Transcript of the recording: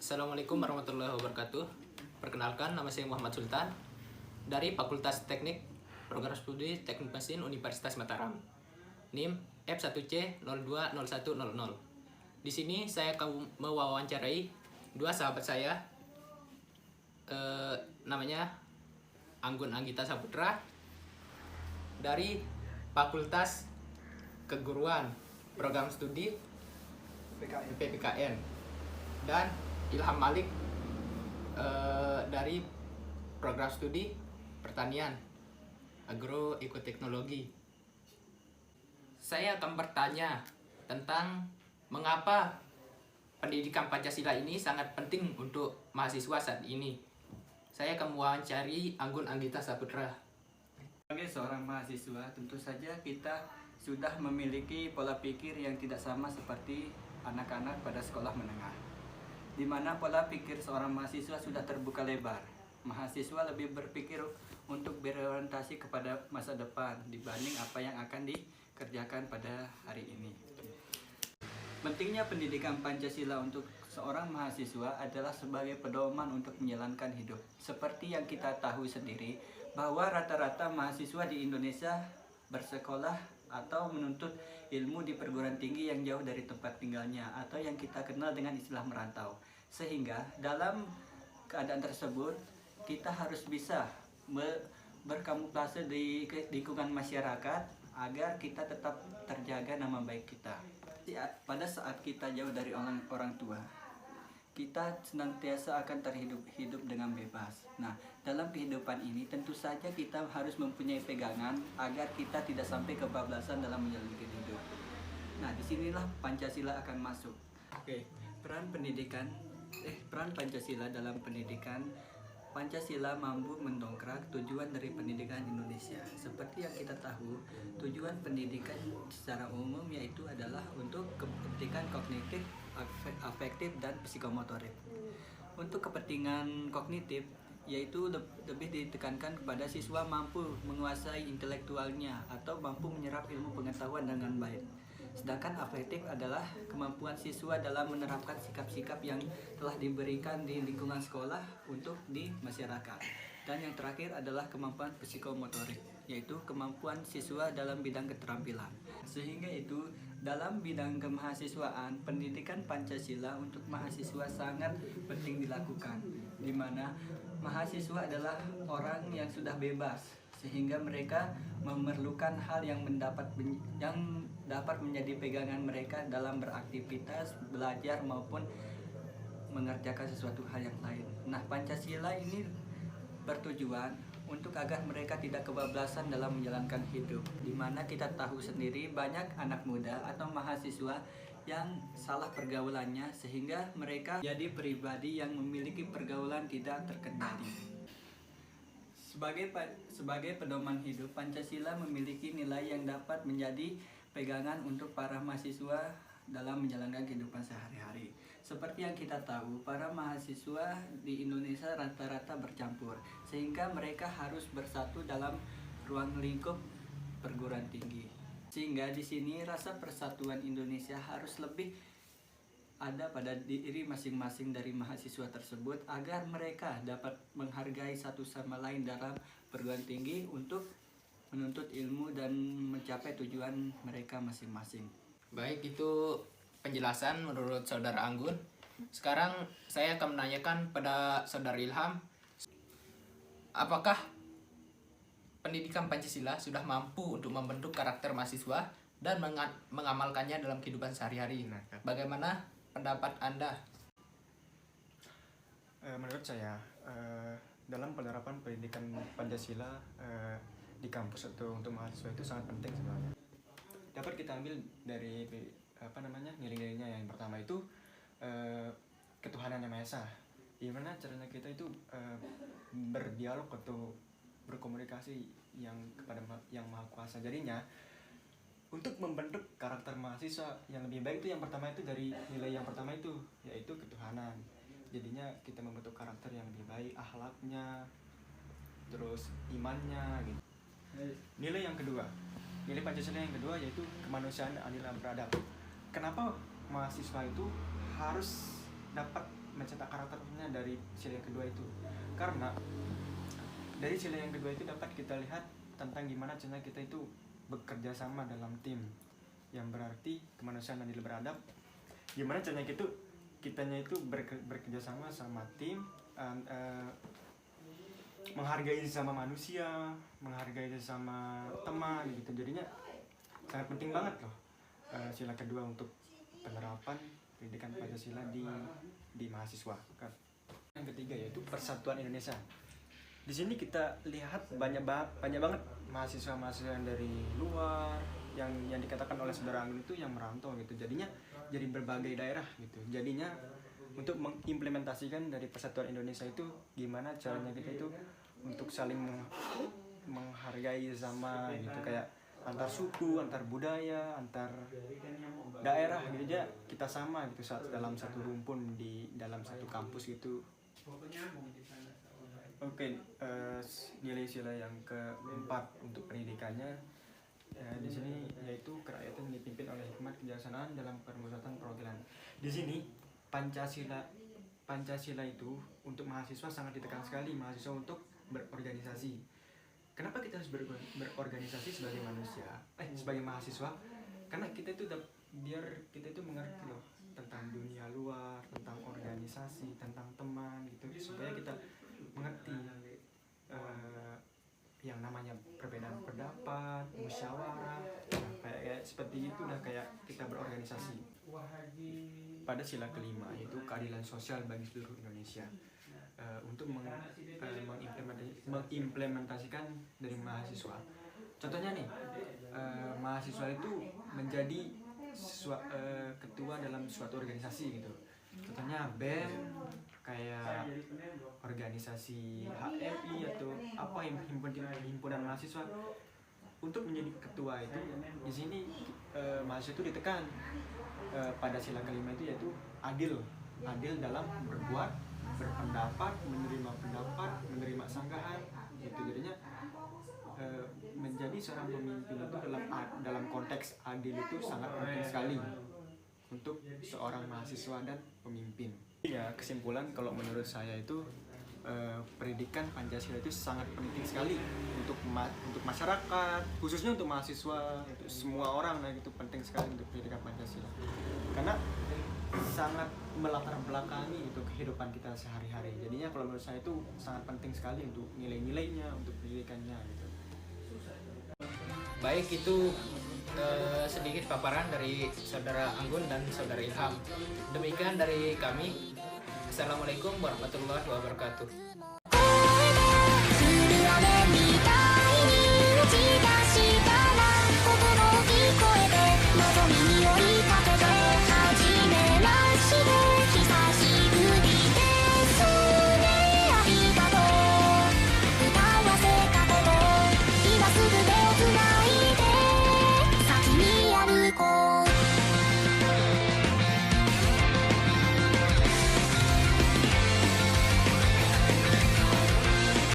Assalamualaikum warahmatullahi wabarakatuh. Perkenalkan, nama saya Muhammad Sultan dari Fakultas Teknik Program Studi Teknik Mesin Universitas Mataram. NIM F1C020100. Di sini saya akan mewawancarai dua sahabat saya, namanya Anggun Anggita Saputra dari Fakultas Keguruan Program Studi PPKN, dan Ilham Malik dari Program Studi Pertanian Agroekoteknologi. Saya akan bertanya tentang mengapa pendidikan Pancasila ini sangat penting untuk mahasiswa saat ini. Saya akan mewawancari Anggun Anggita Saputra. Sebagai seorang mahasiswa, tentu saja kita sudah memiliki pola pikir yang tidak sama seperti anak-anak pada sekolah menengah, di mana pola pikir seorang mahasiswa sudah terbuka lebar. Mahasiswa lebih berpikir untuk berorientasi kepada masa depan dibanding apa yang akan dikerjakan pada hari ini. Pentingnya pendidikan Pancasila untuk seorang mahasiswa adalah sebagai pedoman untuk menjalankan hidup. Seperti yang kita tahu sendiri, bahwa rata-rata mahasiswa di Indonesia bersekolah atau menuntut ilmu di perguruan tinggi yang jauh dari tempat tinggalnya, atau yang kita kenal dengan istilah merantau. Sehingga dalam keadaan tersebut kita harus bisa berkamuflase di lingkungan masyarakat agar kita tetap terjaga nama baik kita. Pada saat kita jauh dari orang tua, kita senantiasa akan hidup dengan bebas. Nah, dalam kehidupan ini tentu saja kita harus mempunyai pegangan agar kita tidak sampai kebablasan dalam menjalani hidup. Nah, disinilah Pancasila akan masuk. Peran Pancasila dalam pendidikan. Pancasila mampu mendongkrak tujuan dari pendidikan Indonesia. Seperti yang kita tahu, tujuan pendidikan secara umum yaitu adalah untuk kepentingan kognitif, afektif, dan psikomotorik. Untuk kepentingan kognitif, yaitu lebih ditekankan kepada siswa mampu menguasai intelektualnya atau mampu menyerap ilmu pengetahuan dengan baik. Sedangkan afektif adalah kemampuan siswa dalam menerapkan sikap-sikap yang telah diberikan di lingkungan sekolah untuk di masyarakat. Dan yang terakhir adalah kemampuan psikomotorik, yaitu kemampuan siswa dalam bidang keterampilan. Sehingga itu dalam bidang kemahasiswaan, pendidikan Pancasila untuk mahasiswa sangat penting dilakukan, di mana mahasiswa adalah orang yang sudah bebas, sehingga mereka memerlukan hal yang dapat menjadi pegangan mereka dalam beraktivitas, belajar maupun mengerjakan sesuatu hal yang lain. Nah, Pancasila ini bertujuan untuk agar mereka tidak kebablasan dalam menjalankan hidup, di mana kita tahu sendiri banyak anak muda atau mahasiswa yang salah pergaulannya sehingga mereka jadi pribadi yang memiliki pergaulan tidak terkendali. Sebagai pedoman hidup, Pancasila memiliki nilai yang dapat menjadi pegangan untuk para mahasiswa dalam menjalankan kehidupan sehari-hari. Seperti yang kita tahu, para mahasiswa di Indonesia rata-rata bercampur, sehingga mereka harus bersatu dalam ruang lingkup perguruan tinggi. Sehingga di sini rasa persatuan Indonesia harus lebih ada pada diri masing-masing dari mahasiswa tersebut agar mereka dapat menghargai satu sama lain dalam perguruan tinggi untuk menuntut ilmu dan mencapai tujuan mereka masing-masing. Baik, itu penjelasan menurut Saudara Anggun. Sekarang saya akan menanyakan pada Saudara Ilham, apakah pendidikan Pancasila sudah mampu untuk membentuk karakter mahasiswa dan mengamalkannya dalam kehidupan sehari-hari? Bagaimana pendapat Anda? Menurut saya, dalam penerapan pendidikan Pancasila di kampus atau untuk mahasiswa itu sangat penting sebenarnya. Dapat kita ambil dari nilai-nilainya. Yang pertama itu ketuhanan yang Maha Esa. Gimana caranya kita itu berdialog atau berkomunikasi kepada yang Maha Kuasa. Jadinya untuk membentuk karakter mahasiswa yang lebih baik itu yang pertama itu dari nilai yang pertama itu, yaitu ketuhanan. Jadinya kita membentuk karakter yang lebih baik, akhlaknya, terus imannya gitu. Nilai yang kedua, nilai Pancasila yang kedua yaitu kemanusiaan, adil dan beradab. Kenapa mahasiswa itu harus dapat mencetak karakternya dari sila yang kedua itu. Karena dari sila yang kedua itu dapat kita lihat tentang gimana caranya kita itu bekerja sama dalam tim, yang berarti kemanusiaan adil beradab. Gimana caranya kitanya itu bekerja sama tim, menghargai sesama manusia, menghargai sesama teman gitu. Jadinya sangat penting banget loh sila kedua untuk penerapan pendidikan Pancasila di mahasiswa. Yang ketiga yaitu Persatuan Indonesia. Di sini kita lihat banyak banget mahasiswa-mahasiswa yang dari luar, yang dikatakan oleh saudara Anggun itu yang merantau gitu. Jadinya dari berbagai daerah gitu. Jadinya untuk mengimplementasikan dari Persatuan Indonesia itu gimana caranya kita itu untuk saling menghargai sesama gitu, kayak antar suku, antar budaya, antar daerah gitu aja kita sama gitu saat dalam satu rumpun di dalam satu kampus gitu. Oke, nilai sila yang keempat untuk pendidikannya di sini yaitu kerakyatan dipimpin oleh hikmat kebijaksanaan dalam permusatan perwakilan. Di sini Pancasila itu untuk mahasiswa sangat ditekan sekali mahasiswa untuk berorganisasi. Kenapa kita harus berorganisasi sebagai manusia, sebagai mahasiswa? Karena kita itu biar kita itu mengerti loh tentang dunia luar, tentang organisasi, tentang teman gitu, supaya kita mengerti yang namanya perbedaan pendapat, musyawarah, kayak seperti itu udah kayak kita berorganisasi. Pada sila kelima yaitu keadilan sosial bagi seluruh Indonesia. Untuk mengimplementasikan dari mahasiswa. Contohnya nih, mahasiswa itu menjadi ketua dalam suatu organisasi gitu. Contohnya BEM, kayak organisasi HMI atau apa himpunan mahasiswa. Untuk menjadi ketua itu di sini mahasiswa itu ditekan pada sila kelima itu yaitu adil dalam berbuat, berpendapat, menerima sanggahan gitu. Jadinya menjadi seorang pemimpin itu dalam konteks adil itu sangat penting sekali untuk seorang mahasiswa dan pemimpin. Ya, kesimpulan kalau menurut saya itu pendidikan Pancasila itu sangat penting sekali untuk masyarakat, khususnya untuk mahasiswa, untuk semua orang itu penting sekali untuk pendidikan Pancasila. Karena sangat melatar belakangi untuk kehidupan kita sehari-hari. Jadinya kalau menurut saya itu sangat penting sekali untuk nilai-nilainya, untuk pendidikannya gitu. Baik, itu sedikit paparan dari saudara Anggun dan saudara Ilham. Demikian dari kami. Assalamualaikum warahmatullahi wabarakatuh.